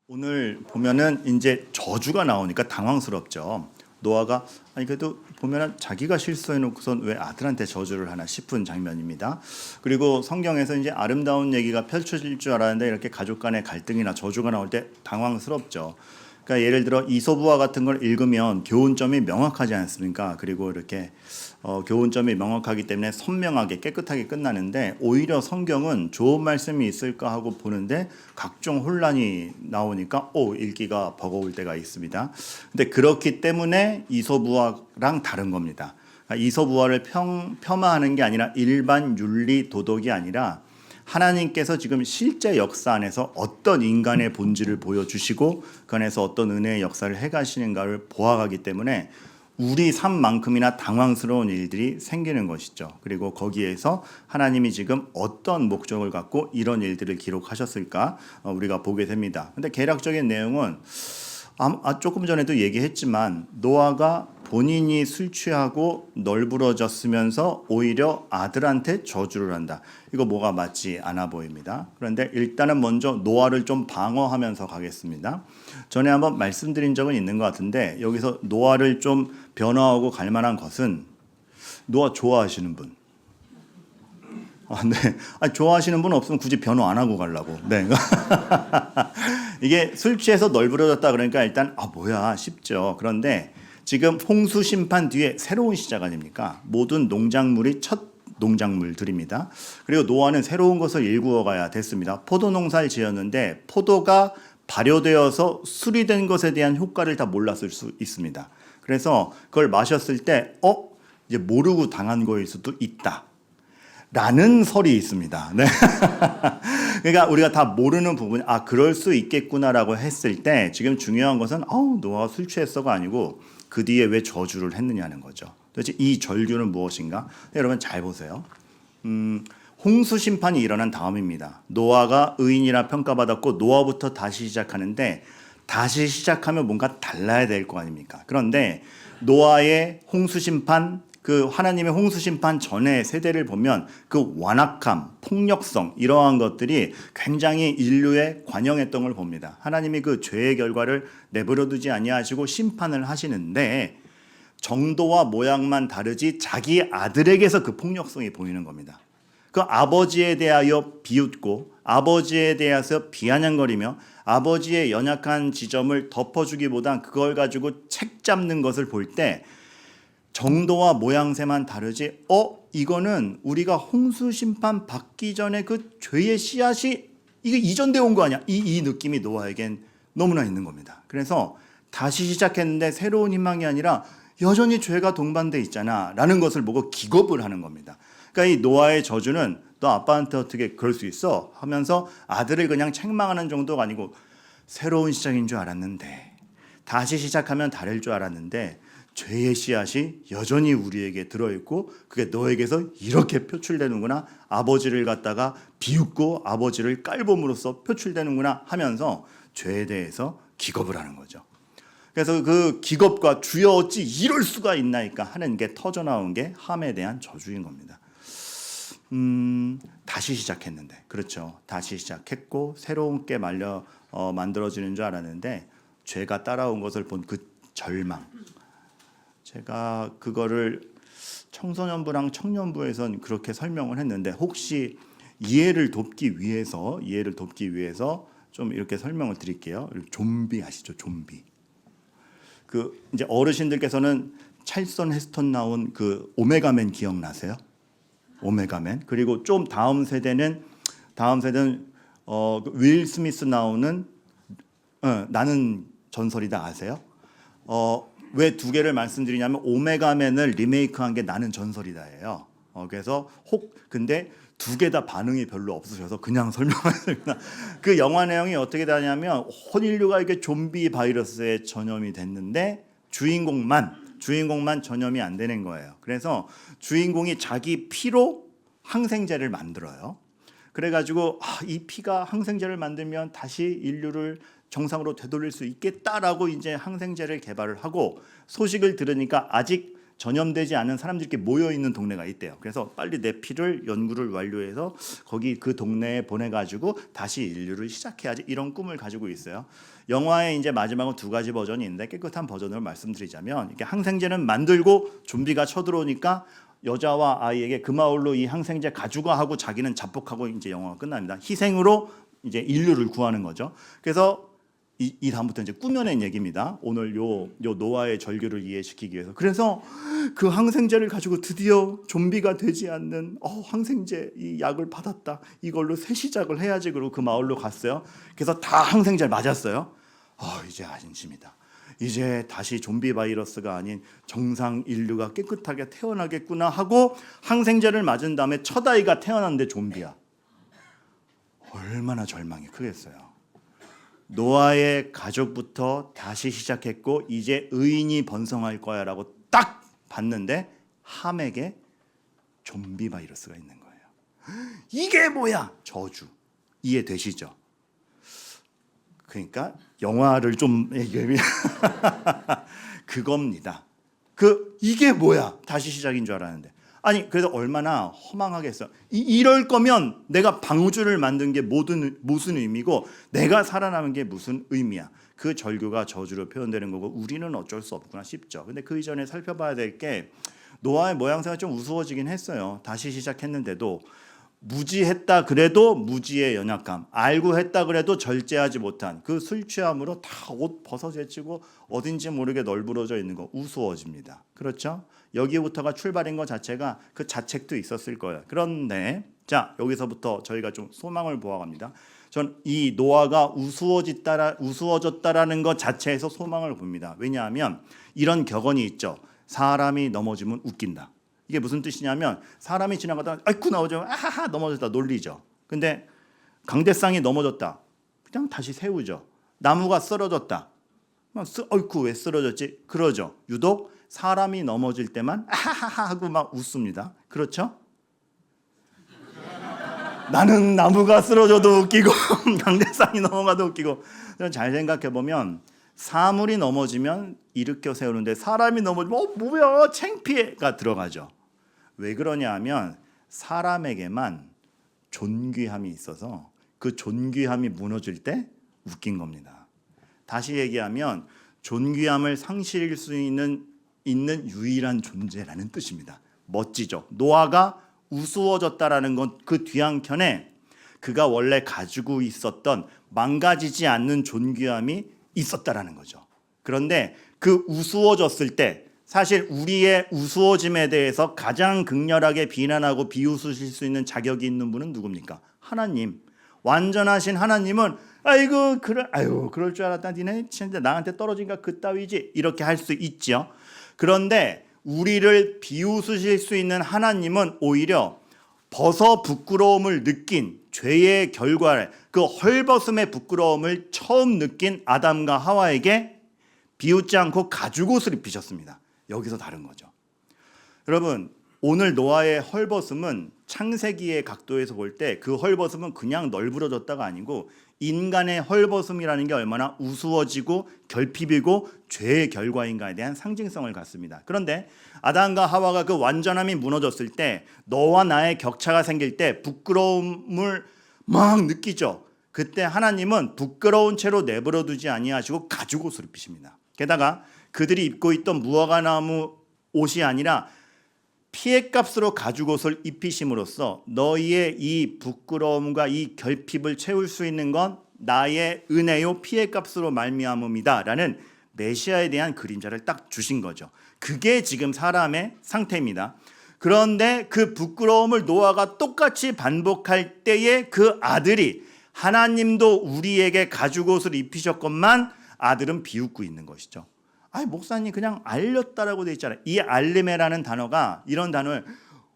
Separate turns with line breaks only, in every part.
오늘 보면은 이제 저주가 나오니까 당황스럽죠. 노아가 아니 그래도 보면은 자기가 실수해 놓고선 왜 아들한테 저주를 하나 싶은 장면입니다. 그리고 성경에서 이제 아름다운 얘기가 펼쳐질 줄 알았는데 이렇게 가족 간의 갈등이나 저주가 나올 때 당황스럽죠. 그러니까 예를 들어 이솝우화 같은 걸 읽으면 교훈점이 명확하지 않습니까? 그리고 이렇게 교훈점이 명확하기 때문에 선명하게 깨끗하게 끝나는데 오히려 성경은 좋은 말씀이 있을까 하고 보는데 각종 혼란이 나오니까 읽기가 버거울 때가 있습니다. 근데 그렇기 때문에 이솝우화랑 다른 겁니다. 그러니까 이솝우화를 폄하하는 게 아니라 일반 윤리 도덕이 아니라 하나님께서 지금 실제 역사 안에서 어떤 인간의 본질을 보여주시고 그 안에서 어떤 은혜의 역사를 해가시는가를 보아가기 때문에 우리 삶만큼이나 당황스러운 일들이 생기는 것이죠. 그리고 거기에서 하나님이 지금 어떤 목적을 갖고 이런 일들을 기록하셨을까 우리가 보게 됩니다. 근데 개략적인 내용은 조금 전에도 얘기했지만 노아가 본인이 술 취하고 널브러졌으면서 오히려 아들한테 저주를 한다. 이거 뭐가 맞지 않아 보입니다. 그런데 일단은 먼저 노아를 좀 방어하면서 가겠습니다. 전에 한번 말씀드린 적은 있는 것 같은데 여기서 노아를 좀 변화하고 갈 만한 것은 노아 좋아하시는 분. 네. 좋아하시는 분 없으면 굳이 변호 안 하고 가려고. 네. 이게 술 취해서 널브러졌다 그러니까 일단 뭐야 싶죠. 그런데 지금 홍수 심판 뒤에 새로운 시작 아닙니까? 모든 농작물이 첫 농작물들입니다. 그리고 노아는 새로운 것을 일구어 가야 됐습니다. 포도 농사를 지었는데 포도가 발효되어서 술이 된 것에 대한 효과를 다 몰랐을 수 있습니다. 그래서 그걸 마셨을 때 이제 모르고 당한 거일 수도 있다. 라는 설이 있습니다. 네. 그러니까 우리가 다 모르는 부분, 그럴 수 있겠구나라고 했을 때 지금 중요한 것은 노아가 술 취했어가 아니고 그 뒤에 왜 저주를 했느냐는 거죠. 도대체 이 절규는 무엇인가? 여러분 잘 보세요. 홍수 심판이 일어난 다음입니다. 노아가 의인이라 평가받았고 노아부터 다시 시작하는데 다시 시작하면 뭔가 달라야 될 거 아닙니까? 그런데 노아의 홍수 심판, 그 하나님의 홍수 심판 전의 세대를 보면 그 완악함, 폭력성 이러한 것들이 굉장히 인류에 관영했던 걸 봅니다. 하나님이 그 죄의 결과를 내버려두지 아니하시고 심판을 하시는데 정도와 모양만 다르지 자기 아들에게서 그 폭력성이 보이는 겁니다. 그 아버지에 대하여 비웃고 아버지에 대해서 비아냥거리며 아버지의 연약한 지점을 덮어주기보단 그걸 가지고 책 잡는 것을 볼 때 정도와 모양새만 다르지 이거는 우리가 홍수 심판 받기 전에 그 죄의 씨앗이 이게 이전되어 온 거 아니야? 이 느낌이 노아에겐 너무나 있는 겁니다. 그래서 다시 시작했는데 새로운 희망이 아니라 여전히 죄가 동반돼 있잖아 라는 것을 보고 기겁을 하는 겁니다. 그러니까 이 노아의 저주는 너 아빠한테 어떻게 그럴 수 있어? 하면서 아들을 그냥 책망하는 정도가 아니고 새로운 시작인 줄 알았는데 다시 시작하면 다를 줄 알았는데 죄의 씨앗이 여전히 우리에게 들어있고 그게 너에게서 이렇게 표출되는구나. 아버지를 갖다가 비웃고 아버지를 깔봄으로써 표출되는구나 하면서 죄에 대해서 기겁을 하는 거죠. 그래서 그 기겁과 주여 어찌 이럴 수가 있나이까 하는 게 터져나온 게 함에 대한 저주인 겁니다. 다시 시작했는데 그렇죠. 다시 시작했고 새로운 게 만들어지는 줄 알았는데 죄가 따라온 것을 본 그 절망. 제가 그거를 청소년부랑 청년부에선 그렇게 설명을 했는데 혹시 이해를 돕기 위해서 좀 이렇게 설명을 드릴게요. 좀비 아시죠? 좀비. 그 이제 어르신들께서는 찰선 헤스턴 나온 그 오메가맨 기억나세요? 오메가맨. 그리고 좀 다음 세대는 윌 스미스 나오는 나는 전설이다 아세요? 왜 두 개를 말씀드리냐면 오메가맨을 리메이크한 게 나는 전설이다예요. 그래서 근데 두 개 다 반응이 별로 없으셔서 그냥 설명하겠습니다. 그 영화 내용이 어떻게 되냐면 온 인류가 이게 좀비 바이러스에 전염이 됐는데 주인공만 전염이 안 되는 거예요. 그래서 주인공이 자기 피로 항생제를 만들어요. 그래가지고 이 피가 항생제를 만들면 다시 인류를 정상으로 되돌릴 수 있겠다라고 이제 항생제를 개발을 하고 소식을 들으니까 아직 전염되지 않은 사람들이 이렇게 모여 있는 동네가 있대요. 그래서 빨리 내 피를 연구를 완료해서 거기 그 동네에 보내가지고 다시 인류를 시작해야지, 이런 꿈을 가지고 있어요. 영화의 이제 마지막은 두 가지 버전이 있는데, 깨끗한 버전으로 말씀드리자면, 이렇게 항생제는 만들고 좀비가 쳐들어오니까 여자와 아이에게 그 마을로 이 항생제 가져가 하고 자기는 자폭하고 이제 영화가 끝납니다. 희생으로 이제 인류를 구하는 거죠. 그래서 이 다음부터 이제 꾸며낸 얘기입니다. 오늘 요 노아의 절규를 이해시키기 위해서. 그래서 그 항생제를 가지고 드디어 좀비가 되지 않는 항생제 이 약을 받았다. 이걸로 새 시작을 해야지. 그러고 그 마을로 갔어요. 그래서 다 항생제를 맞았어요. 이제 안심이다. 이제 다시 좀비 바이러스가 아닌 정상 인류가 깨끗하게 태어나겠구나 하고 항생제를 맞은 다음에 첫 아이가 태어났는데 좀비야. 얼마나 절망이 크겠어요. 노아의 가족부터 다시 시작했고 이제 의인이 번성할 거야라고 딱 봤는데 함에게 좀비 바이러스가 있는 거예요. 이게 뭐야? 저주. 이해되시죠? 그러니까 영화를 좀 얘기하면 그겁니다. 이게 뭐야? 다시 시작인 줄 알았는데. 아니 그래서 얼마나 허망하겠어. 이럴 거면 내가 방주를 만든 게 무슨 의미고 내가 살아남은 게 무슨 의미야. 그 절규가 저주로 표현되는 거고 우리는 어쩔 수 없구나 싶죠. 근데 그 이전에 살펴봐야 될 게 노아의 모양새가 좀 우스워지긴 했어요. 다시 시작했는데도 무지했다 그래도 무지의 연약감, 알고 했다 그래도 절제하지 못한 그 술 취함으로 다 옷 벗어제치고 어딘지 모르게 널브러져 있는 거 우스워집니다. 그렇죠? 여기부터가 출발인 것 자체가 그 자책도 있었을 거예요. 그런데 자 여기서부터 저희가 좀 소망을 보아갑니다. 전 이 노아가 우스워졌다라는 것 자체에서 소망을 봅니다. 왜냐하면 이런 격언이 있죠. 사람이 넘어지면 웃긴다. 이게 무슨 뜻이냐면 사람이 지나가다가 아이쿠 나오죠. 아하하 넘어졌다 놀리죠. 근데 강대상이 넘어졌다. 그냥 다시 세우죠. 나무가 쓰러졌다. 아이쿠 왜 쓰러졌지? 그러죠. 유독 사람이 넘어질 때만 아하하 하고 막 웃습니다. 그렇죠? 나는 나무가 쓰러져도 웃기고 강대상이 넘어가도 웃기고. 잘 생각해 보면 사물이 넘어지면 일으켜 세우는데 사람이 넘어지면 뭐야 창피해가 들어가죠. 왜 그러냐 하면 사람에게만 존귀함이 있어서 그 존귀함이 무너질 때 웃긴 겁니다. 다시 얘기하면 존귀함을 상실할 수 있는 유일한 존재라는 뜻입니다. 멋지죠. 노아가 우스워졌다라는 건 그 뒤안편에 그가 원래 가지고 있었던 망가지지 않는 존귀함이 있었다라는 거죠. 그런데 그 우스워졌을 때 사실 우리의 우스워짐에 대해서 가장 극렬하게 비난하고 비웃으실 수 있는 자격이 있는 분은 누굽니까? 하나님. 완전하신 하나님은 그럴 줄 알았다. 니네 진짜 나한테 떨어진가 그따위지. 이렇게 할 수 있죠. 그런데 우리를 비웃으실 수 있는 하나님은 오히려 벗어 부끄러움을 느낀 죄의 결과를 그 헐벗음의 부끄러움을 처음 느낀 아담과 하와에게 비웃지 않고 가죽옷을 입히셨습니다. 여기서 다른 거죠. 여러분 오늘 노아의 헐벗음은 창세기의 각도에서 볼 때 그 헐벗음은 그냥 널브러졌다가 아니고 인간의 헐벗음이라는 게 얼마나 우스워지고 결핍이고 죄의 결과인가에 대한 상징성을 갖습니다. 그런데 아담과 하와가 그 완전함이 무너졌을 때 너와 나의 격차가 생길 때 부끄러움을 막 느끼죠. 그때 하나님은 부끄러운 채로 내버려 두지 아니하시고 가죽옷을 입히십니다. 게다가 그들이 입고 있던 무화과나무 옷이 아니라 피해값으로 가죽옷을 입히심으로써 너희의 이 부끄러움과 이 결핍을 채울 수 있는 건 나의 은혜요 피해값으로 말미암음이다 라는 메시아에 대한 그림자를 딱 주신 거죠. 그게 지금 사람의 상태입니다. 그런데 그 부끄러움을 노아가 똑같이 반복할 때에 그 아들이 하나님도 우리에게 가죽옷을 입히셨건만 아들은 비웃고 있는 것이죠. 목사님 그냥 알렸다라고 돼 있잖아요. 이 알림이라는 단어가 이런 단어를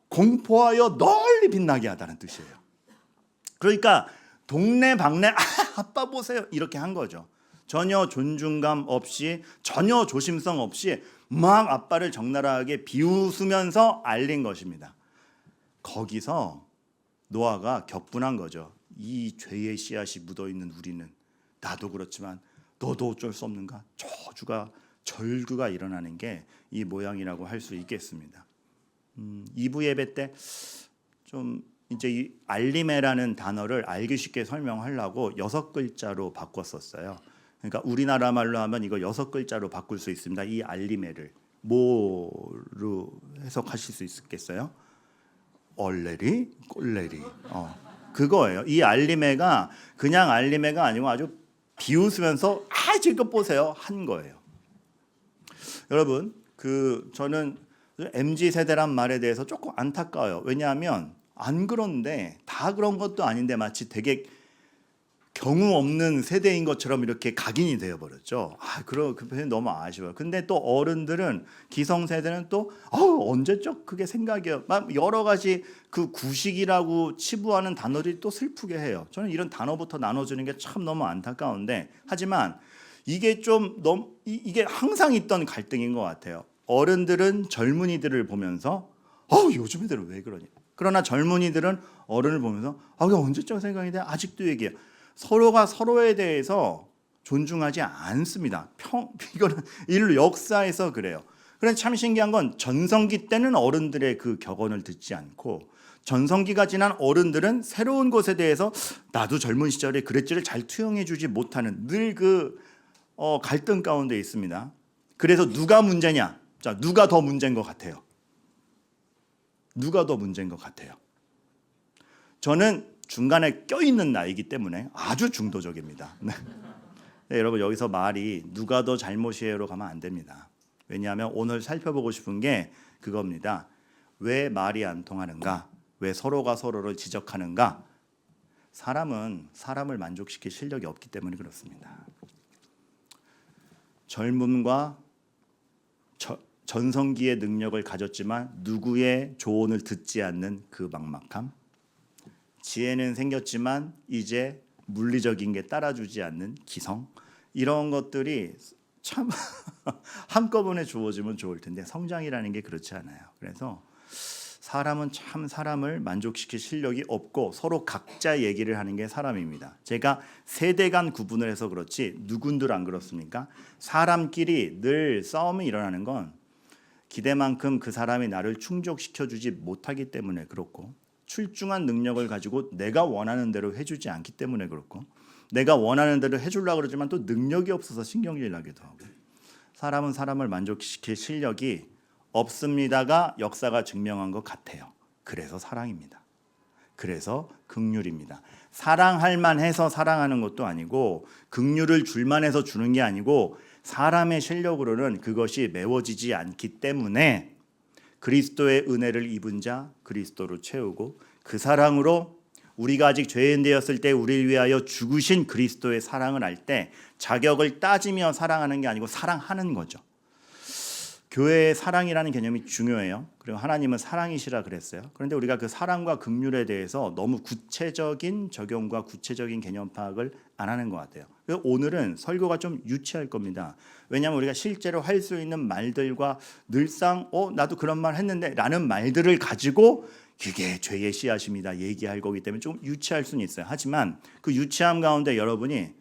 공포하여 널리 빛나게 하다는 뜻이에요. 그러니까 동네 방네 아빠 보세요 이렇게 한 거죠. 전혀 존중감 없이 전혀 조심성 없이 막 아빠를 적나라하게 비웃으면서 알린 것입니다. 거기서 노아가 격분한 거죠. 이 죄의 씨앗이 묻어있는 우리는 나도 그렇지만 너도 어쩔 수 없는가? 절규가 일어나는 게 이 모양이라고 할 수 있겠습니다. 2부 예배 때 좀 이제 이 알리메라는 단어를 알기 쉽게 설명하려고 6글자로 바꿨었어요. 그러니까 우리나라 말로 하면 이거 6글자로 바꿀 수 있습니다. 이 알리메를 뭐로 해석하실 수 있겠어요? 얼레리, 꼴레리. 그거예요. 이 알리메가 그냥 알리메가 아니고 아주 비웃으면서 지금 보세요 한 거예요. 여러분, 저는 MZ 세대란 말에 대해서 조금 안타까워요. 왜냐하면 안 그런데 다 그런 것도 아닌데 마치 되게 경우 없는 세대인 것처럼 이렇게 각인이 되어 버렸죠. 그 표현이 너무 아쉬워요. 근데 또 어른들은 기성 세대는 또 언제적 그게 생각이에요. 막 여러 가지 그 구식이라고 치부하는 단어들이 또 슬프게 해요. 저는 이런 단어부터 나눠주는 게 참 너무 안타까운데 하지만 이게 좀 너무 이게 항상 있던 갈등인 것 같아요. 어른들은 젊은이들을 보면서 요즘 애들은 왜 그러냐. 그러나 젊은이들은 어른을 보면서 이게 언제적 생각인데 아직도 얘기해요. 서로가 서로에 대해서 존중하지 않습니다. 이거는 인류 역사에서 그래요. 그런데 참 신기한 건 전성기 때는 어른들의 그 격언을 듣지 않고 전성기가 지난 어른들은 새로운 것에 대해서 나도 젊은 시절에 그랬지를 잘 투영해주지 못하는 늘 갈등 가운데 있습니다. 그래서 누가 문제냐? 자, 누가 더 문제인 것 같아요? 누가 더 문제인 것 같아요? 저는 중간에 껴있는 나이기 때문에 아주 중도적입니다. 네, 여러분 여기서 말이 누가 더 잘못이에요로 가면 안 됩니다. 왜냐하면 오늘 살펴보고 싶은 게 그겁니다. 왜 말이 안 통하는가? 왜 서로가 서로를 지적하는가? 사람은 사람을 만족시킬 실력이 없기 때문에 그렇습니다. 젊음과 전성기의 능력을 가졌지만 누구의 조언을 듣지 않는 그 막막함, 지혜는 생겼지만 이제 물리적인 게 따라주지 않는 기성, 이런 것들이 참 한꺼번에 주어지면 좋을 텐데 성장이라는 게 그렇지 않아요. 그래서 사람은 참 사람을 만족시킬 실력이 없고 서로 각자 얘기를 하는 게 사람입니다. 제가 세대 간 구분을 해서 그렇지 누군들 안 그렇습니까? 사람끼리 늘 싸움이 일어나는 건 기대만큼 그 사람이 나를 충족시켜주지 못하기 때문에 그렇고 출중한 능력을 가지고 내가 원하는 대로 해주지 않기 때문에 그렇고 내가 원하는 대로 해주려고 그러지만 또 능력이 없어서 신경질 나기도 하고 사람은 사람을 만족시킬 실력이 없습니다가 역사가 증명한 것 같아요. 그래서 사랑입니다. 그래서 긍휼입니다. 사랑할 만해서 사랑하는 것도 아니고 긍휼을 줄 만해서 주는 게 아니고 사람의 실력으로는 그것이 메워지지 않기 때문에 그리스도의 은혜를 입은 자 그리스도로 채우고 그 사랑으로 우리가 아직 죄인 되었을 때 우리를 위하여 죽으신 그리스도의 사랑을 알 때 자격을 따지며 사랑하는 게 아니고 사랑하는 거죠. 교회의 사랑이라는 개념이 중요해요. 그리고 하나님은 사랑이시라 그랬어요. 그런데 우리가 그 사랑과 긍휼에 대해서 너무 구체적인 적용과 구체적인 개념 파악을 안 하는 것 같아요. 그래서 오늘은 설교가 좀 유치할 겁니다. 왜냐하면 우리가 실제로 할 수 있는 말들과 늘상 나도 그런 말 했는데 라는 말들을 가지고 그게 죄의 씨앗입니다 얘기할 거기 때문에 좀 유치할 수는 있어요. 하지만 그 유치함 가운데 여러분이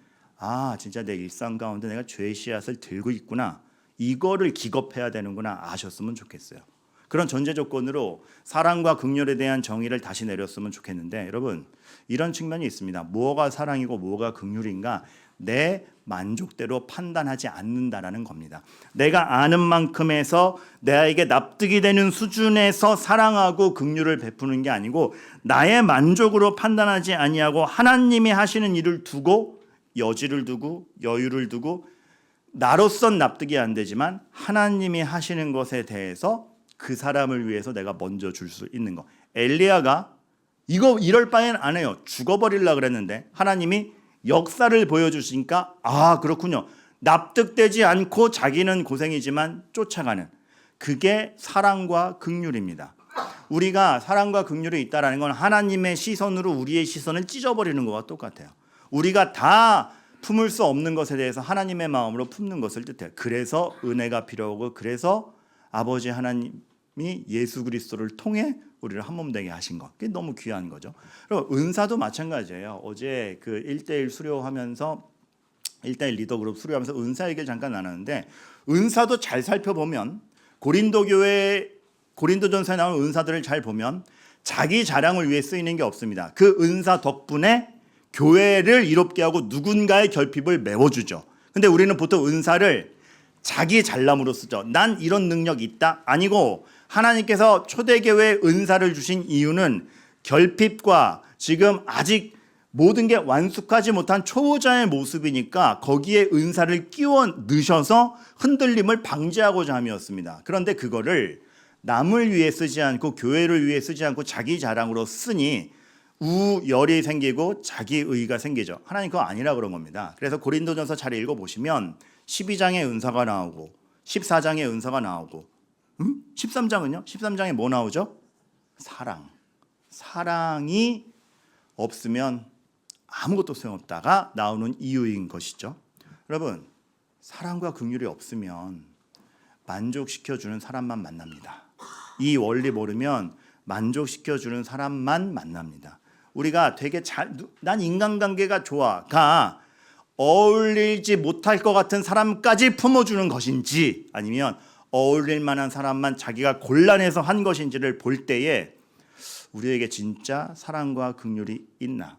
진짜 내 일상 가운데 내가 죄의 씨앗을 들고 있구나, 이거를 기겁해야 되는구나 아셨으면 좋겠어요. 그런 전제 조건으로 사랑과 긍휼에 대한 정의를 다시 내렸으면 좋겠는데 여러분 이런 측면이 있습니다. 뭐가 사랑이고 뭐가 긍휼인가 내 만족대로 판단하지 않는다라는 겁니다. 내가 아는 만큼에서 내게 납득이 되는 수준에서 사랑하고 긍휼을 베푸는 게 아니고 나의 만족으로 판단하지 아니하고 하나님이 하시는 일을 두고 여지를 두고 여유를 두고 나로선 납득이 안 되지만 하나님이 하시는 것에 대해서 그 사람을 위해서 내가 먼저 줄 수 있는 거. 엘리야가 이럴 바엔 안 해요. 죽어버리려고 그랬는데 하나님이 역사를 보여주시니까 그렇군요. 납득되지 않고 자기는 고생이지만 쫓아가는 그게 사랑과 긍휼입니다. 우리가 사랑과 긍휼이 있다라는 건 하나님의 시선으로 우리의 시선을 찢어버리는 것과 똑같아요. 우리가 다 품을 수 없는 것에 대해서 하나님의 마음으로 품는 것을 뜻해요. 그래서 은혜가 필요하고 그래서 아버지 하나님이 예수 그리스도를 통해 우리를 한 몸 되게 하신 것. 그게 너무 귀한 거죠. 그리고 은사도 마찬가지예요. 어제 그 1:1 수료하면서 1대1 리더 그룹 수료하면서 은사 얘기를 잠깐 나눴는데 은사도 잘 살펴보면 고린도전서에 나오는 은사들을 잘 보면 자기 자랑을 위해 쓰이는 게 없습니다. 그 은사 덕분에 교회를 이롭게 하고 누군가의 결핍을 메워주죠. 근데 우리는 보통 은사를 자기 잘남으로 쓰죠. 난 이런 능력 있다? 아니고 하나님께서 초대교회에 은사를 주신 이유는 결핍과 지금 아직 모든 게 완숙하지 못한 초보자의 모습이니까 거기에 은사를 끼워 넣으셔서 흔들림을 방지하고자 함이었습니다. 그런데 그거를 남을 위해 쓰지 않고 교회를 위해 쓰지 않고 자기 자랑으로 쓰니 우열이 생기고 자기의가 생기죠. 하나님 그거 아니라 그런 겁니다. 그래서 고린도전서 잘 읽어보시면 12장의 은사가 나오고 14장의 은사가 나오고 13장은요? 13장에 뭐 나오죠? 사랑. 사랑이 없으면 아무것도 소용없다가 나오는 이유인 것이죠. 여러분, 사랑과 긍휼이 없으면 만족시켜주는 사람만 만납니다. 이 원리 모르면 만족시켜주는 사람만 만납니다. 우리가 되게 난 인간관계가 좋아가 어울리지 못할 것 같은 사람까지 품어주는 것인지 아니면 어울릴 만한 사람만 자기가 골라내서 한 것인지를 볼 때에 우리에게 진짜 사랑과 긍휼이 있나?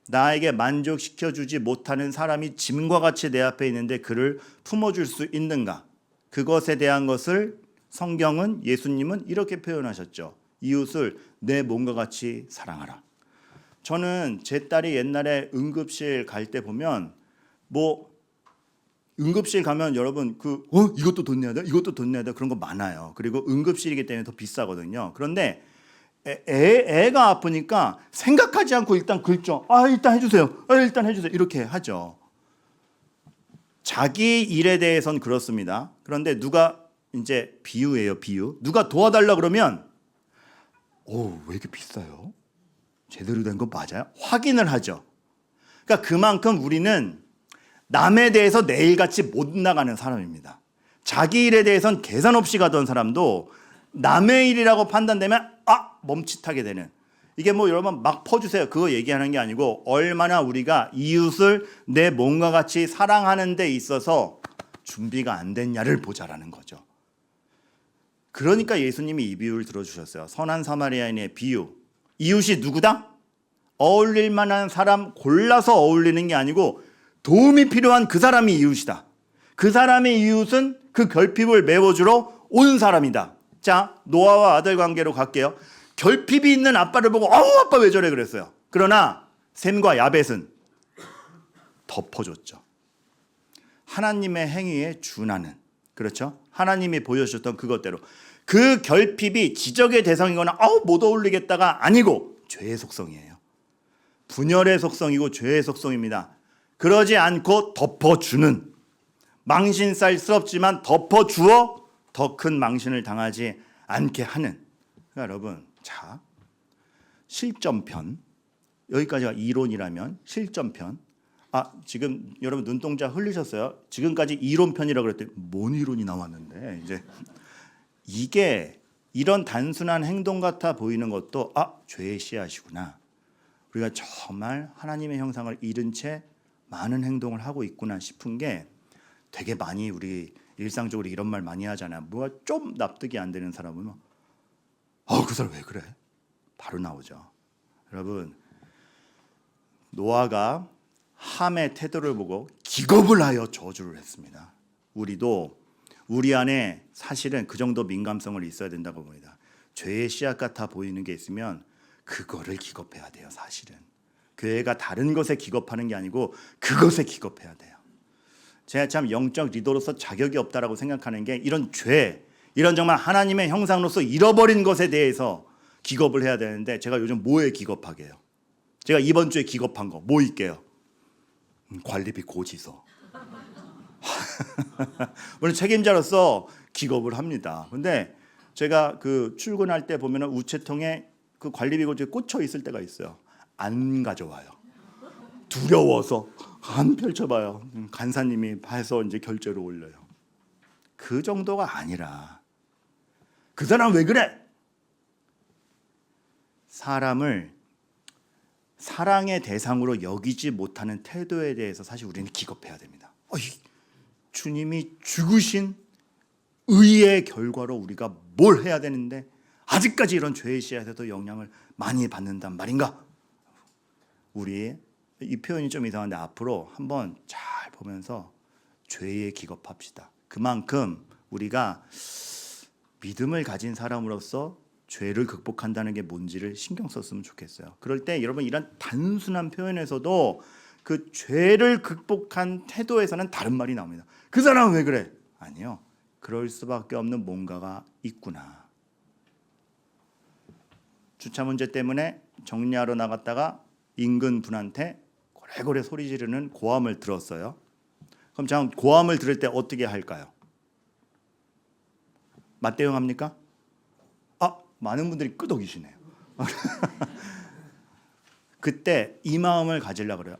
나에게 만족시켜주지 못하는 사람이 짐과 같이 내 앞에 있는데 그를 품어줄 수 있는가? 그것에 대한 것을 성경은 예수님은 이렇게 표현하셨죠. 이웃을 내 몸과 같이 사랑하라. 저는 제 딸이 옛날에 응급실 갈 때 보면 응급실 가면 여러분 이것도 돈 내야 돼, 이것도 돈 내야 돼 그런 거 많아요. 그리고 응급실이기 때문에 더 비싸거든요. 그런데 애가 아프니까 생각하지 않고 일단 긁죠. 일단 해주세요. 일단 해주세요. 이렇게 하죠. 자기 일에 대해서는 그렇습니다. 그런데 누가 이제 비유예요, 비유. 누가 도와달라 그러면 왜 이렇게 비싸요? 제대로 된 거 맞아요? 확인을 하죠. 그러니까 그만큼 우리는 남에 대해서 내 일같이 못 나가는 사람입니다. 자기 일에 대해서는 계산 없이 가던 사람도 남의 일이라고 판단되면 멈칫하게 되는. 이게 여러분 막 퍼주세요 그거 얘기하는 게 아니고 얼마나 우리가 이웃을 내 몸과 같이 사랑하는 데 있어서 준비가 안 됐냐를 보자라는 거죠. 그러니까 예수님이 이 비유를 들어주셨어요. 선한 사마리아인의 비유. 이웃이 누구다? 어울릴 만한 사람 골라서 어울리는 게 아니고 도움이 필요한 그 사람이 이웃이다. 그 사람의 이웃은 그 결핍을 메워주러 온 사람이다. 자, 노아와 아들 관계로 갈게요. 결핍이 있는 아빠를 보고 아빠 왜 저래 그랬어요. 그러나 셈과 야벳은 덮어줬죠. 하나님의 행위에 준하는, 그렇죠? 하나님이 보여주셨던 그것대로 그 결핍이 지적의 대상이거나 못 어울리겠다가 아니고 죄의 속성이에요. 분열의 속성이고 죄의 속성입니다. 그러지 않고 덮어주는, 망신살스럽지만 덮어주어 더 큰 망신을 당하지 않게 하는. 그러니까 여러분, 자, 실전편, 여기까지가 이론이라면 실전편. 지금 여러분 눈동자 흘리셨어요? 지금까지 이론편이라고 그랬더니 뭔 이론이 나왔는데 이제 이게 이런 단순한 행동 같아 보이는 것도 죄의 씨앗이구나. 우리가 정말 하나님의 형상을 잃은 채 많은 행동을 하고 있구나 싶은 게 되게 많이 우리 일상적으로 이런 말 많이 하잖아요. 뭐가 좀 납득이 안 되는 사람은 그 사람 왜 그래? 바로 나오죠. 여러분, 노아가 함의 태도를 보고 기겁을 하여 저주를 했습니다. 우리도 우리 안에 사실은 그 정도 민감성을 있어야 된다고 봅니다. 죄의 씨앗 같아 보이는 게 있으면 그거를 기겁해야 돼요. 사실은 교회가 다른 것에 기겁하는 게 아니고 그것에 기겁해야 돼요. 제가 참 영적 리더로서 자격이 없다라고 생각하는 게 이런 죄, 이런 정말 하나님의 형상으로서 잃어버린 것에 대해서 기겁을 해야 되는데 제가 요즘 뭐에 기겁하게 해요? 제가 이번 주에 기겁한 거 뭐 있게요? 관리비 고지서. 오늘 책임자로서 기겁을 합니다. 근데 제가 그 출근할 때 보면 우체통에 그 관리비 고지 꽂혀 있을 때가 있어요. 안 가져와요. 두려워서 안 펼쳐봐요. 간사님이 봐서 이제 결제로 올려요. 그 정도가 아니라 그 사람 왜 그래? 사람을 사랑의 대상으로 여기지 못하는 태도에 대해서 사실 우리는 기겁해야 됩니다. 주님이 죽으신 의의 결과로 우리가 뭘 해야 되는데 아직까지 이런 죄의 씨앗에도 영향을 많이 받는단 말인가? 우리 이 표현이 좀 이상한데 앞으로 한번 잘 보면서 죄에 기겁합시다. 그만큼 우리가 믿음을 가진 사람으로서 죄를 극복한다는 게 뭔지를 신경 썼으면 좋겠어요. 그럴 때 여러분 이런 단순한 표현에서도 그 죄를 극복한 태도에서는 다른 말이 나옵니다. 그 사람은 왜 그래? 아니요. 그럴 수밖에 없는 뭔가가 있구나. 주차 문제 때문에 정리하러 나갔다가 인근 분한테 고래고래 소리 지르는 고함을 들었어요. 그럼 참 고함을 들을 때 어떻게 할까요? 맞대응합니까? 많은 분들이 끄덕이시네요. 그때 이 마음을 가지려고 그래요.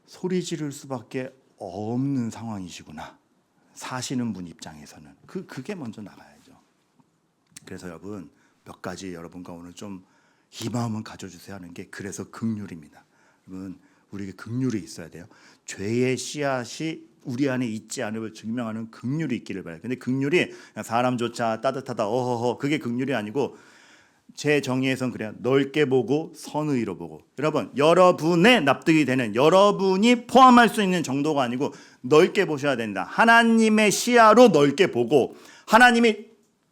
소리 지를 수밖에 없는 상황이시구나. 사시는 분 입장에서는 그게 먼저 나가야죠. 그래서 여러분 몇 가지 여러분과 오늘 좀 이 마음은 가져주세요 하는 게 그래서 긍휼입니다. 여러분 우리에게 긍휼이 있어야 돼요. 죄의 씨앗이 우리 안에 있지 않음을 증명하는 긍휼이 있기를 바라요. 근데 긍휼이 사람조차 따뜻하다 그게 긍휼이 아니고 제 정의에선 그래요. 넓게 보고 선의로 보고. 여러분 여러분의 납득이 되는 여러분이 포함할 수 있는 정도가 아니고 넓게 보셔야 된다. 하나님의 시야로 넓게 보고 하나님이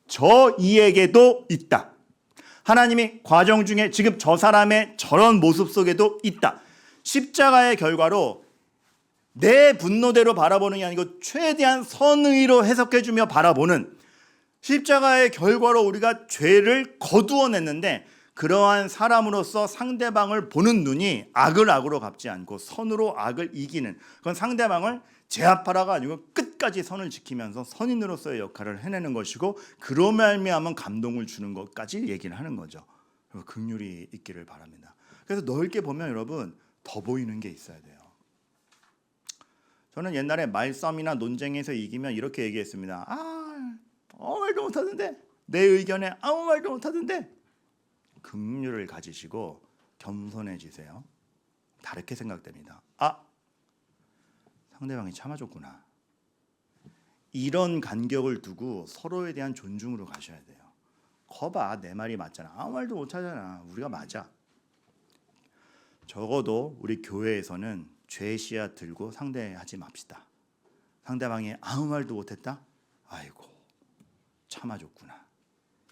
저 이에게도 있다. 하나님이 과정 중에 지금 저 사람의 저런 모습 속에도 있다. 십자가의 결과로 내 분노대로 바라보는 게 아니고 최대한 선의로 해석해주며 바라보는 십자가의 결과로 우리가 죄를 거두어냈는데 그러한 사람으로서 상대방을 보는 눈이 악을 악으로 갚지 않고 선으로 악을 이기는 그건 상대방을 제압하라가 아니고 끝까지 선을 지키면서 선인으로서의 역할을 해내는 것이고 그로 말미암은 감동을 주는 것까지 얘기를 하는 거죠. 긍휼이 있기를 바랍니다. 그래서 넓게 보면 여러분 더 보이는 게 있어야 돼요. 저는 옛날에 말싸움이나 논쟁에서 이기면 이렇게 얘기했습니다. 아무 말도 못하던데 내 의견에 아무 말도 못하던데 긍휼을 가지시고 겸손해지세요. 다르게 생각됩니다. 상대방이 참아줬구나. 이런 간격을 두고 서로에 대한 존중으로 가셔야 돼요. 거봐 내 말이 맞잖아. 아무 말도 못하잖아. 우리가 맞아. 적어도 우리 교회에서는 죄의 씨앗 들고 상대하지 맙시다. 상대방이 아무 말도 못했다? 아이고 참아줬구나.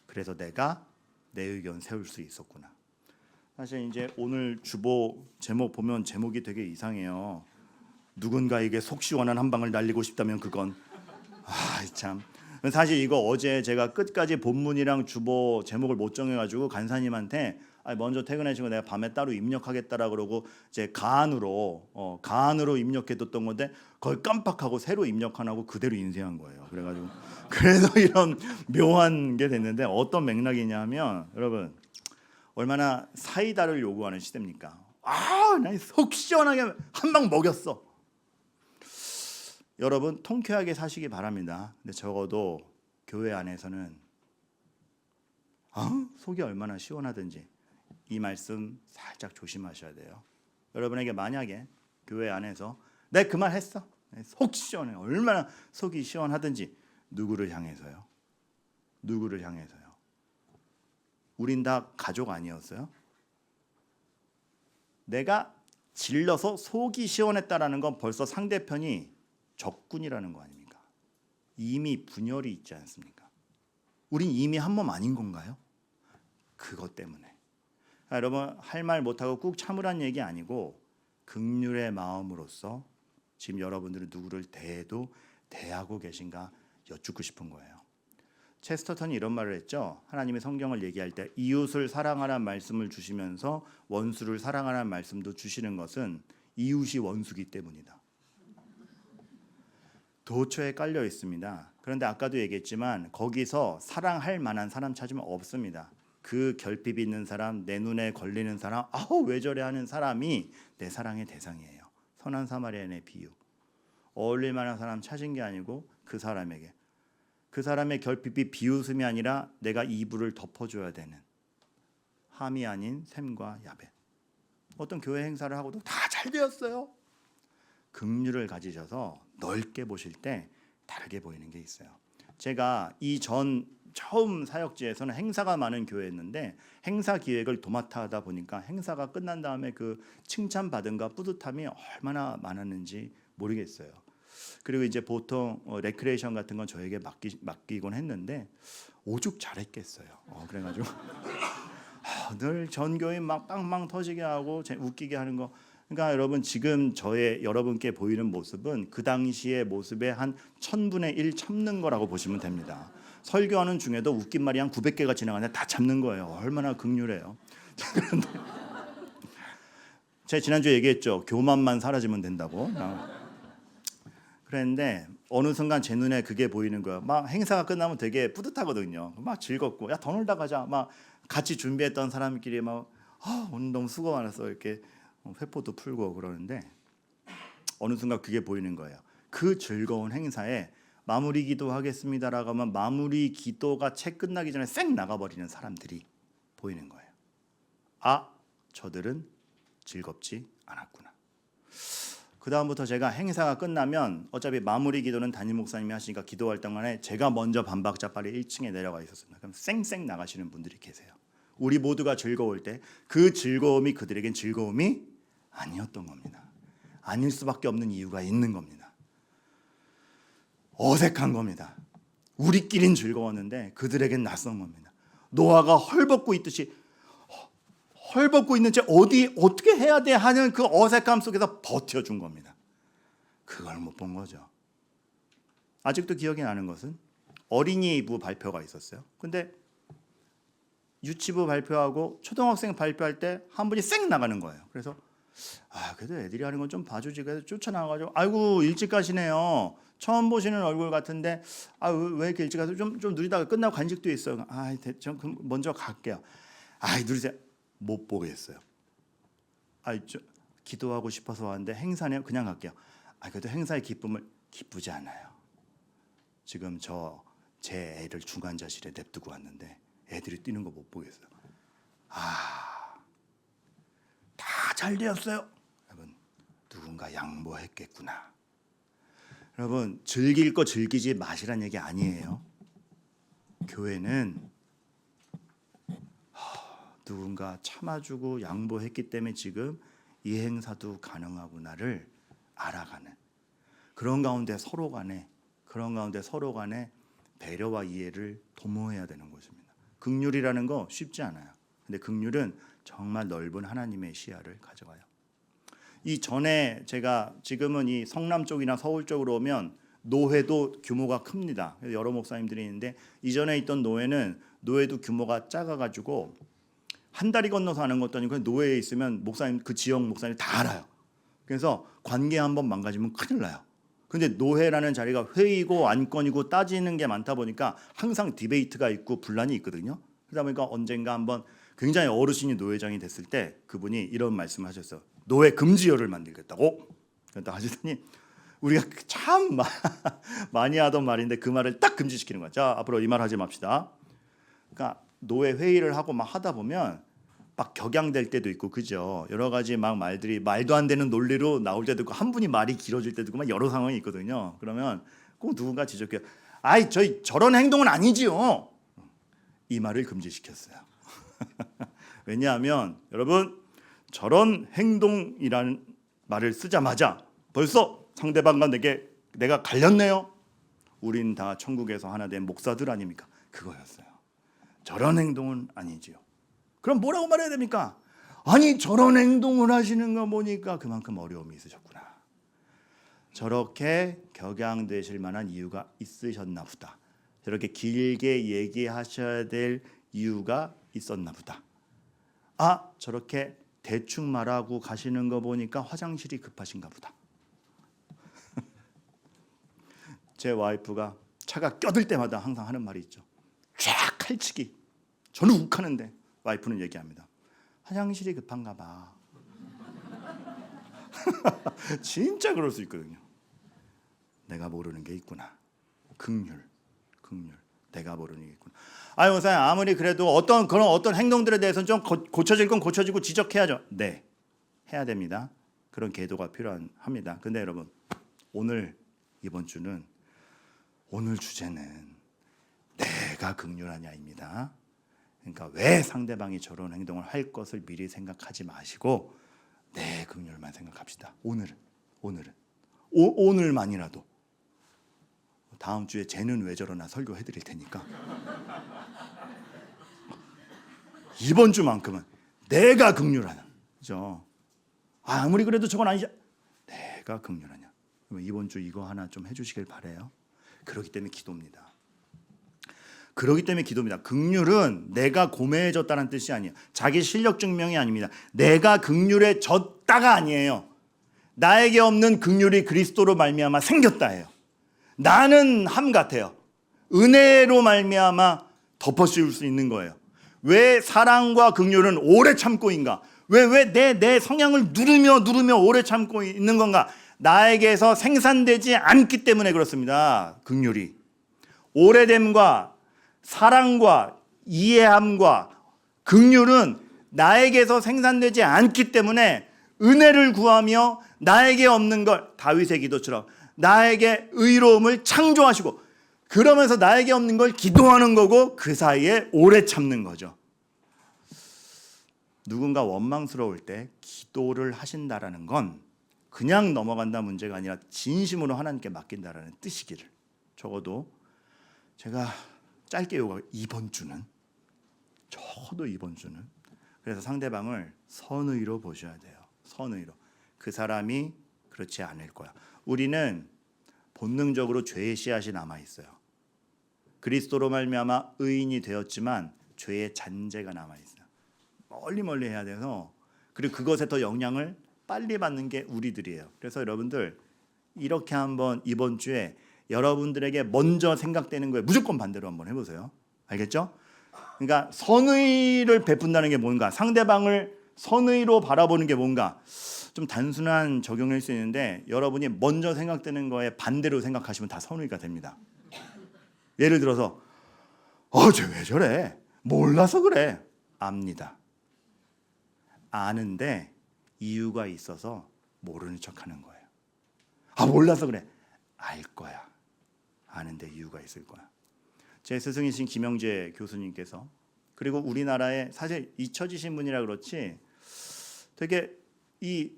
그래서 내가 내 의견 세울 수 있었구나. 사실 이제 오늘 주보 제목 보면 제목이 되게 이상해요. 누군가에게 속 시원한 한 방을 날리고 싶다면 그건 참. 사실 이거 어제 제가 끝까지 본문이랑 주보 제목을 못 정해가지고 간사님한테 먼저 퇴근하시고 내가 밤에 따로 입력하겠다라 그러고 이제 가안으로 입력해뒀던 건데 그걸 깜빡하고 새로 입력 안 하고 그대로 인쇄한 거예요. 그래가지고 그래서 이런 묘한 게 됐는데 어떤 맥락이냐면 여러분 얼마나 사이다를 요구하는 시대입니까? 나 속 시원하게 한 방 먹였어. 여러분 통쾌하게 사시기 바랍니다. 근데 적어도 교회 안에서는 속이 얼마나 시원하든지 이 말씀 살짝 조심하셔야 돼요. 여러분에게 만약에 교회 안에서 내 그 말 했어. 속 시원해. 얼마나 속이 시원하든지 누구를 향해서요? 누구를 향해서요? 우린 다 가족 아니었어요? 내가 질러서 속이 시원했다라는 건 벌써 상대편이 적군이라는 거 아닙니까? 이미 분열이 있지 않습니까? 우린 이미 한 몸 아닌 건가요? 그것 때문에. 여러분 할 말 못하고 꾹 참으란 얘기 아니고 긍휼의 마음으로서 지금 여러분들은 누구를 대해도 대하고 계신가 여쭙고 싶은 거예요. 체스터턴이 이런 말을 했죠. 하나님의 성경을 얘기할 때 이웃을 사랑하라는 말씀을 주시면서 원수를 사랑하라는 말씀도 주시는 것은 이웃이 원수기 때문이다. 도처에 깔려 있습니다. 그런데 아까도 얘기했지만 거기서 사랑할 만한 사람 찾으면 없습니다. 그 결핍 있는 사람, 내 눈에 걸리는 사람, 왜 저래 하는 사람이 내 사랑의 대상이에요. 선한 사마리아인의 비유. 어울릴 만한 사람 찾은 게 아니고 그 사람에게. 그 사람의 결핍이 비웃음이 아니라 내가 이불을 덮어줘야 되는 함이 아닌 셈과 야벳. 어떤 교회 행사를 하고도 다 잘 되었어요. 긍휼을 가지셔서 넓게 보실 때 다르게 보이는 게 있어요. 제가 처음 사역지에서는 행사가 많은 교회였는데 행사 기획을 도맡아 하다 보니까 행사가 끝난 다음에 그 칭찬 받은가 뿌듯함이 얼마나 많았는지 모르겠어요. 그리고 이제 보통 레크레이션 같은 건 저에게 맡기곤 했는데 오죽 잘했겠어요. 그래가지고 늘 전교인 막 빵빵 터지게 하고 웃기게 하는 거. 그러니까 여러분 지금 여러분께 보이는 모습은 그 당시의 모습의 한 1000분의 1 참는 거라고 보시면 됩니다. 설교하는 중에도 웃긴 말이 한 900개가 지나가는데 다 참는 거예요. 얼마나 극률해요. 그런데 제가 지난주에 얘기했죠. 교만만 사라지면 된다고. 그랬는데 어느 순간 제 눈에 그게 보이는 거예요. 막 행사가 끝나면 되게 뿌듯하거든요. 막 즐겁고 야 더 놀다 가자. 막 같이 준비했던 사람끼리 막 오늘 너무 수고 많았어 이렇게 회포도 풀고 그러는데 어느 순간 그게 보이는 거예요. 그 즐거운 행사에 마무리 기도하겠습니다라고 하면 마무리 기도가 채 끝나기 전에 쌩 나가버리는 사람들이 보이는 거예요. 저들은 즐겁지 않았구나. 그 다음부터 제가 행사가 끝나면 어차피 마무리 기도는 담임 목사님이 하시니까 기도할 동안에 제가 먼저 반박자 빨리 1층에 내려가 있었습니다. 그럼 쌩쌩 나가시는 분들이 계세요. 우리 모두가 즐거울 때 그 즐거움이 그들에겐 즐거움이 아니었던 겁니다. 아닐 수밖에 없는 이유가 있는 겁니다. 어색한 겁니다. 우리끼린 즐거웠는데 그들에겐 낯선 겁니다. 노아가 헐벗고 있듯이 헐벗고 있는 채 어떻게 해야 돼 하는 그 어색함 속에서 버텨준 겁니다. 그걸 못 본 거죠. 아직도 기억이 나는 것은 어린이부 발표가 있었어요. 근데 유치부 발표하고 초등학생 발표할 때 한 분이 쌩 나가는 거예요. 그래서 그래도 애들이 하는 건 좀 봐주지. 그래서 쫓아나가지고 아이고 일찍 가시네요. 처음 보시는 얼굴 같은데 왜 이렇게 일찍 가서 좀 누리다가 끝나고 간식도 있어요. 전 그럼 먼저 갈게요. 누리세요. 못 보겠어요. 기도하고 싶어서 왔는데 행사네요. 그냥 갈게요. 그래도 행사의 기쁨을 기쁘지 않아요. 지금 제 애를 중환자실에 냅두고 왔는데 애들이 뛰는 거 못 보겠어요. 다 잘 되었어요. 여러분 누군가 양보했겠구나. 여러분 즐길 거 즐기지 마시란 얘기 아니에요. 교회는 누군가 참아주고 양보했기 때문에 지금 이 행사도 가능하구나를 알아가는 그런 가운데 서로 간에 배려와 이해를 도모해야 되는 것입니다. 긍휼이라는 거 쉽지 않아요. 근데 긍휼은 정말 넓은 하나님의 시야를 가져가요. 이 전에 제가 지금은 이 성남 쪽이나 서울 쪽으로 오면 노회도 규모가 큽니다. 여러 목사님들이 있는데 이전에 있던 노회도 규모가 작아가지고 한 다리 건너서 하는 것도 아니고 노회에 있으면 목사님 그 지역 목사님 다 알아요. 그래서 관계 한번 망가지면 큰일 나요. 근데 노회라는 자리가 회의고 안건이고 따지는 게 많다 보니까 항상 디베이트가 있고 분란이 있거든요. 그러다 보니까 언젠가 한번 굉장히 어르신이 노회장이 됐을 때 그분이 이런 말씀을 하셨어요. 노회 금지어를 만들겠다고. 그러다 하시더니 우리가 참 많이 하던 말인데 그 말을 딱 금지시키는 거야. 자, 앞으로 이 말 하지 맙시다. 그러니까 노회 회의를 하고 막 하다 보면 막 격양될 때도 있고 그죠. 여러 가지 막 말들이 말도 안 되는 논리로 나올 때도 있고 한 분이 말이 길어질 때도 있고 막 여러 상황이 있거든요. 그러면 꼭 누군가 지적해요. 저런 행동은 아니지요. 이 말을 금지시켰어요. 왜냐하면 여러분 저런 행동이라는 말을 쓰자마자 벌써 상대방과 내가 갈렸네요. 우린 다 천국에서 하나 된 목사들 아닙니까? 그거였어요. 저런 행동은 아니지요. 그럼 뭐라고 말해야 됩니까? 저런 행동을 하시는 거 보니까 그만큼 어려움이 있으셨구나. 저렇게 격양되실 만한 이유가 있으셨나 보다. 저렇게 길게 얘기하셔야 될 이유가 있었나 보다. 저렇게 대충 말하고 가시는 거 보니까 화장실이 급하신가 보다. 제 와이프가 차가 껴들 때마다 항상 하는 말이 있죠. 쫙 칼치기. 저는 욱하는데 와이프는 얘기합니다. 화장실이 급한가 봐. 진짜 그럴 수 있거든요. 내가 모르는 게 있구나. 긍휼. 내가 모르는 일이구나. 아유, 목사님 아무리 그래도 어떤 행동들에 대해서는 좀 고쳐질 건 고쳐지고 지적해야죠. 네, 해야 됩니다. 그런 계도가 필요합니다. 근데 여러분, 이번 주는 오늘 주제는 내가 긍휼하냐입니다. 그러니까 왜 상대방이 저런 행동을 할 것을 미리 생각하지 마시고 내 긍휼만 생각합시다. 오늘만이라도. 다음 주에 쟤는 왜 저러나 설교해 드릴 테니까 이번 주만큼은 내가 긍휼하냐. 그죠? 아무리 그래도 저건 아니지. 내가 긍휼하냐. 이번 주 이거 하나 좀 해주시길 바래요. 그렇기 때문에 기도입니다. 긍휼은 내가 고매해졌다는 뜻이 아니에요. 자기 실력 증명이 아닙니다. 내가 긍휼해졌다가 아니에요. 나에게 없는 긍휼이 그리스도로 말미암아 생겼다예요. 나는 함 같아요. 은혜로 말미암아 덮어씌울 수 있는 거예요. 왜 사랑과 긍휼은 오래 참고인가? 왜 내 성향을 누르며 오래 참고 있는 건가? 나에게서 생산되지 않기 때문에 그렇습니다. 긍휼이 오래됨과 사랑과 이해함과 긍휼은 나에게서 생산되지 않기 때문에 은혜를 구하며 나에게 없는 걸, 다윗의 기도처럼 나에게 의로움을 창조하시고 그러면서 나에게 없는 걸 기도하는 거고 그 사이에 오래 참는 거죠. 누군가 원망스러울 때 기도를 하신다라는 건 그냥 넘어간다 문제가 아니라 진심으로 하나님께 맡긴다라는 뜻이기를. 적어도 제가 짧게 요가 이번 주는 그래서 상대방을 선의로 보셔야 돼요. 선의로. 그 사람이 그렇지 않을 거야. 우리는 본능적으로 죄의 씨앗이 남아 있어요. 그리스도로 말미암아 의인이 되었지만 죄의 잔재가 남아 있어요. 멀리 해야 돼서, 그리고 그것에 더 영향을 빨리 받는 게 우리들이에요. 그래서 여러분들 이렇게 한번 이번 주에 여러분들에게 먼저 생각되는 거에 무조건 반대로 한번 해보세요. 알겠죠? 그러니까 선의를 베푼다는 게 뭔가, 상대방을 선의로 바라보는 게 뭔가, 좀 단순한 적용일 수 있는데 여러분이 먼저 생각되는 거에 반대로 생각하시면 다 선의가 됩니다. 예를 들어서 쟤 왜 저래? 몰라서 그래. 압니다. 아는데 이유가 있어서 모르는 척하는 거예요. 몰라서 그래. 알 거야. 아는데 이유가 있을 거야. 제 스승이신 김영재 교수님께서, 그리고 우리나라에 사실 잊혀지신 분이라 그렇지 되게 이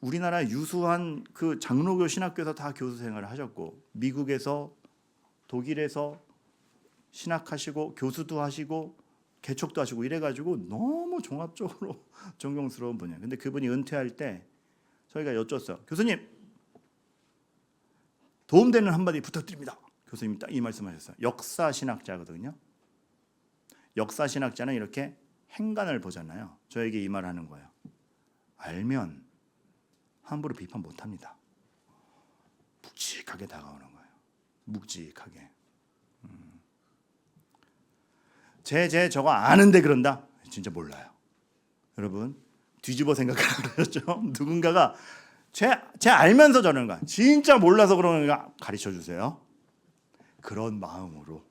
우리나라 유수한 그 장로교 신학교에서 다 교수 생활을 하셨고, 미국에서 독일에서 신학하시고 교수도 하시고 개척도 하시고 이래가지고 너무 종합적으로 존경스러운 분이에요. 근데 그분이 은퇴할 때 저희가 여쭸어요. 교수님, 도움되는 한마디 부탁드립니다. 교수님이 딱 이 말씀하셨어요. 역사신학자거든요. 역사신학자는 이렇게 행간을 보잖아요. 저에게 이 말을 하는 거예요. 알면 함부로 비판 못합니다. 묵직하게 다가오는 거예요. 묵직하게. 쟤 저거 아는데 그런다? 진짜 몰라요. 여러분 뒤집어 생각하라고 그러죠. 누군가가 쟤 알면서 저러는 거야. 진짜 몰라서 그러는 거야. 가르쳐 주세요. 그런 마음으로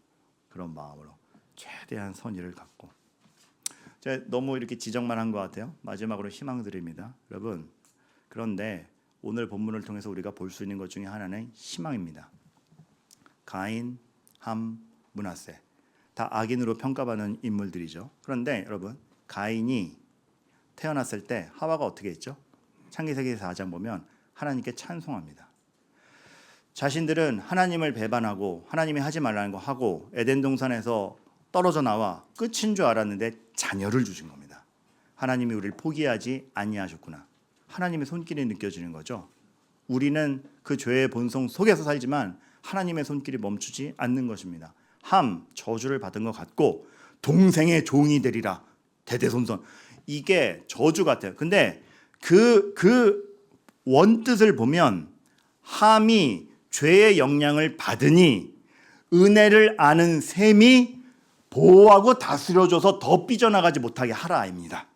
최대한 선의를 갖고. 제가 너무 이렇게 지적만 한 것 같아요. 마지막으로 희망 드립니다. 여러분, 그런데 오늘 본문을 통해서 우리가 볼 수 있는 것 중에 하나는 희망입니다. 가인, 함, 므낫세 다 악인으로 평가받는 인물들이죠. 그런데 여러분, 가인이 태어났을 때 하와가 어떻게 했죠? 창세기 4장 보면 하나님께 찬송합니다. 자신들은 하나님을 배반하고 하나님이 하지 말라는 거 하고 에덴 동산에서 떨어져 나와 끝인 줄 알았는데 자녀를 주신 겁니다. 하나님이 우리를 포기하지 아니하셨구나. 하나님의 손길이 느껴지는 거죠. 우리는 그 죄의 본성 속에서 살지만 하나님의 손길이 멈추지 않는 것입니다. 함, 저주를 받은 것 같고 동생의 종이 되리라. 대대손손. 이게 저주 같아요. 근데 그 원뜻을 보면 함이 죄의 영향을 받으니 은혜를 아는 셈이 보호하고 다스려줘서 더 삐져나가지 못하게 하라입니다.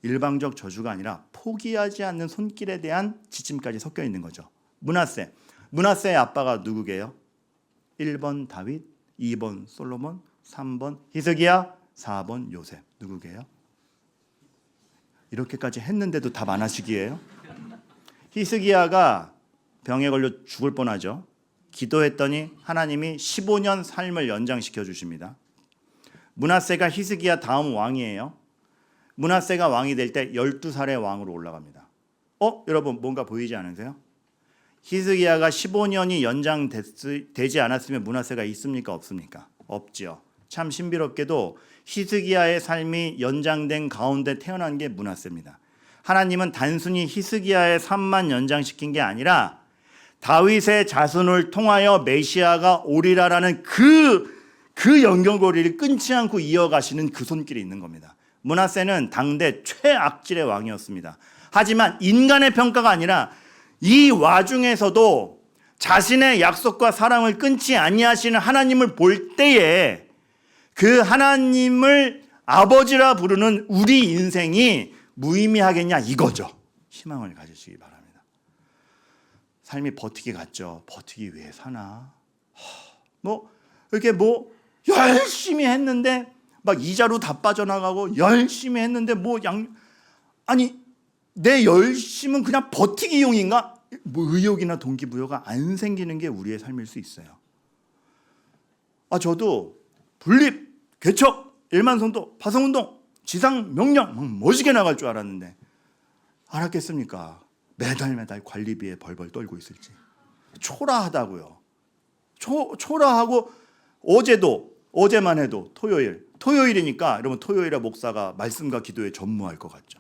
일방적 저주가 아니라 포기하지 않는 손길에 대한 지침까지 섞여 있는 거죠. 므낫세의 아빠가 누구게요? 1번 다윗, 2번 솔로몬, 3번 히스기야, 4번 요셉. 누구게요? 이렇게까지 했는데도 답 안 하시기예요? 히스기야가 병에 걸려 죽을 뻔하죠. 기도했더니 하나님이 15년 삶을 연장시켜 주십니다. 므낫세가 히스기야 다음 왕이에요. 므낫세가 왕이 될 때 12살의 왕으로 올라갑니다. 여러분 뭔가 보이지 않으세요? 히스기야가 15년이 연장되지 않았으면 므낫세가 있습니까? 없습니까? 없지요. 참 신비롭게도 히스기야의 삶이 연장된 가운데 태어난 게 므낫세입니다. 하나님은 단순히 히스기야의 삶만 연장시킨 게 아니라 다윗의 자손을 통하여 메시아가 오리라라는 그 연결고리를 끊지 않고 이어가시는 그 손길이 있는 겁니다. 므낫세는 당대 최악질의 왕이었습니다. 하지만 인간의 평가가 아니라 이 와중에서도 자신의 약속과 사랑을 끊지 아니하시는 하나님을 볼 때에 그 하나님을 아버지라 부르는 우리 인생이 무의미하겠냐 이거죠. 희망을 가지시기 바랍니다. 삶이 버티기 같죠. 버티기 위해 사나? 이렇게 열심히 했는데 막 이자로 다 빠져나가고 열심히 했는데 아니 내 열심은 그냥 버티기용인가? 의욕이나 동기부여가 안 생기는 게 우리의 삶일 수 있어요. 저도 분립, 개척, 일만성도, 파송운동, 지상명령 멋지게 나갈 줄 알았는데 알았겠습니까? 매달 관리비에 벌벌 떨고 있을지. 초라하다고요. 초라하고 어제만 해도 토요일이니까 여러분 토요일에 목사가 말씀과 기도에 전무할 것 같죠.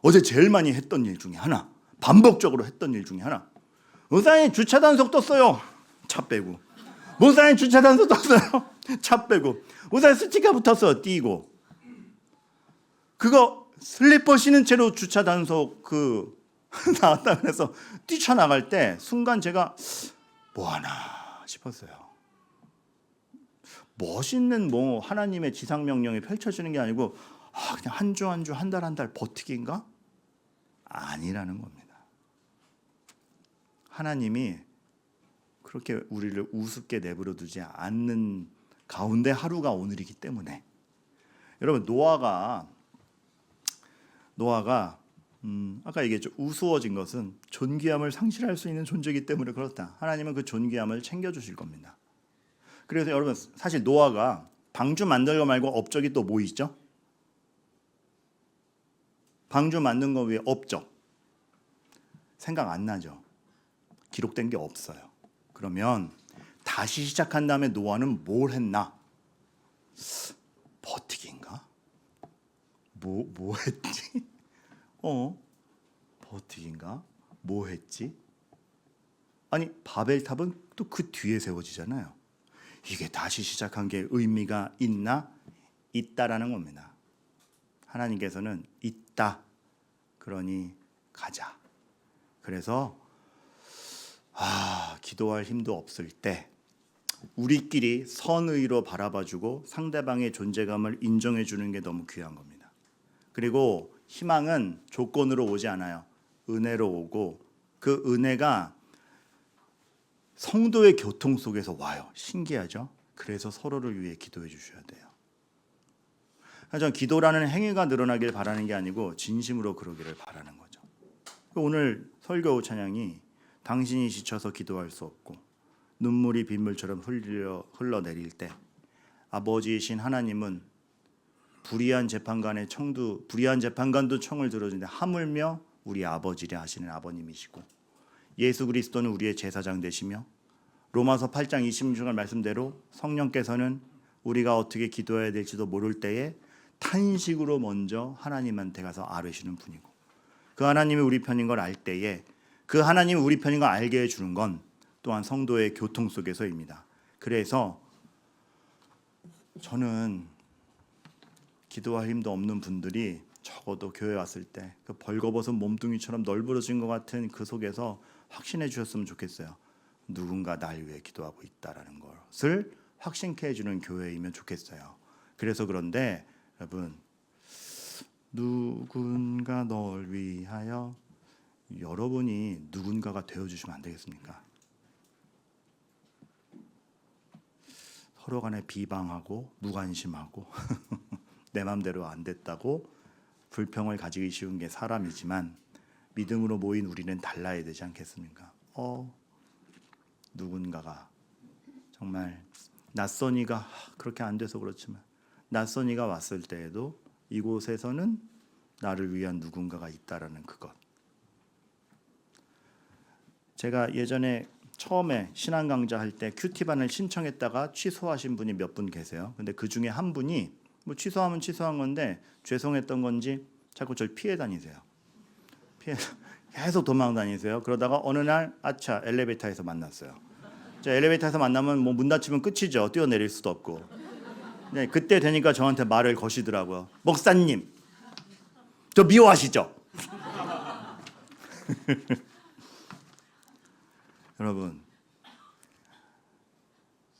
어제 제일 많이 했던 일 중에 하나, 반복적으로 했던 일 중에 하나. 목사님 주차 단속 떴어요. 차 빼고. 목사님 주차 단속 떴어요. 차 빼고. 목사님 스티커 붙었어. 띄고. 그거 슬리퍼 신은 채로 주차 단속 나왔다 그래서 뛰쳐나갈 때 순간 제가 뭐하나 싶었어요. 멋있는 하나님의 지상명령이 펼쳐지는 게 아니고 그냥 한 주 한 주 한 달 한 달 버티기인가? 아니라는 겁니다. 하나님이 그렇게 우리를 우습게 내버려 두지 않는 가운데 하루가 오늘이기 때문에 여러분 노아가 아까 얘기했죠. 우스워진 것은 존귀함을 상실할 수 있는 존재이기 때문에 그렇다. 하나님은 그 존귀함을 챙겨주실 겁니다. 그래서 여러분 사실 노아가 방주 만든 거 말고 업적이 또 뭐 있죠? 방주 만든 거 위에 업적 생각 안 나죠? 기록된 게 없어요. 그러면 다시 시작한 다음에 노아는 뭘 했나? 버티기인가? 뭐 했지? 버티기인가? 뭐 했지? 아니 바벨탑은 또 그 뒤에 세워지잖아요. 이게 다시 시작한 게 의미가 있나? 있다라는 겁니다. 하나님께서는 있다. 그러니 가자. 그래서 기도할 힘도 없을 때 우리끼리 선의로 바라봐주고 상대방의 존재감을 인정해주는 게 너무 귀한 겁니다. 그리고 희망은 조건으로 오지 않아요. 은혜로 오고 그 은혜가 성도의 교통 속에서 와요. 신기하죠? 그래서 서로를 위해 기도해 주셔야 돼요. 저는 기도라는 행위가 늘어나길 바라는 게 아니고 진심으로 그러기를 바라는 거죠. 오늘 설교 찬양이 당신이 지쳐서 기도할 수 없고 눈물이 빗물처럼 흘러내릴 때 아버지이신 하나님은 불의한 재판관도 청을 들어주는데 하물며 우리 아버지라 하시는 아버님이시고 예수 그리스도는 우리의 제사장 되시며 로마서 8장 26절 말씀대로 성령께서는 우리가 어떻게 기도해야 될지도 모를 때에 탄식으로 먼저 하나님한테 가서 아뢰시는 분이고 그 하나님이 우리 편인 걸 알 때에 그 하나님이 우리 편인 걸 알게 해주는 건 또한 성도의 교통 속에서입니다. 그래서 저는 기도할 힘도 없는 분들이 적어도 교회 왔을 때 그 벌거벗은 몸뚱이처럼 널브러진 것 같은 그 속에서 확신해 주셨으면 좋겠어요. 누군가 날 위해 기도하고 있다라는 것을 확신케 해주는 교회이면 좋겠어요. 그래서 그런데 여러분 누군가 널 위하여 여러분이 누군가가 되어주시면 안 되겠습니까? 서로 간에 비방하고 무관심하고 내 맘대로 안 됐다고 불평을 가지기 쉬운 게 사람이지만 믿음으로 모인 우리는 달라야 되지 않겠습니까? 누군가가 정말 낯선 이가 그렇게 안 돼서 그렇지만 낯선 이가 왔을 때에도 이곳에서는 나를 위한 누군가가 있다라는 그것. 제가 예전에 처음에 신앙 강좌 할 때 큐티반을 신청했다가 취소하신 분이 몇 분 계세요. 근데 그 중에 한 분이 뭐 취소하면 취소한 건데 죄송했던 건지 자꾸 저를 피해 다니세요. 계속 도망 다니세요. 그러다가 어느 날 아차 엘리베이터에서 만났어요. 엘리베이터에서 만나면 뭐 문 닫히면 끝이죠. 뛰어내릴 수도 없고. 네, 그때 되니까 저한테 말을 거시더라고요. 목사님, 저 미워하시죠? 여러분,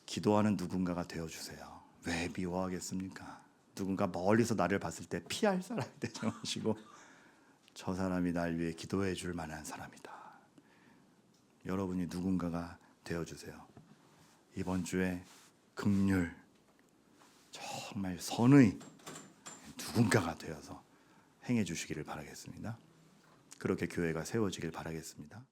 기도하는 누군가가 되어주세요. 왜 미워하겠습니까? 누군가 멀리서 나를 봤을 때 피할 사람이 되지 마시고 저 사람이 날 위해 기도해 줄 만한 사람이다. 여러분이 누군가가 되어주세요. 이번 주에 긍휼, 정말 선의 누군가가 되어서 행해 주시기를 바라겠습니다. 그렇게 교회가 세워지길 바라겠습니다.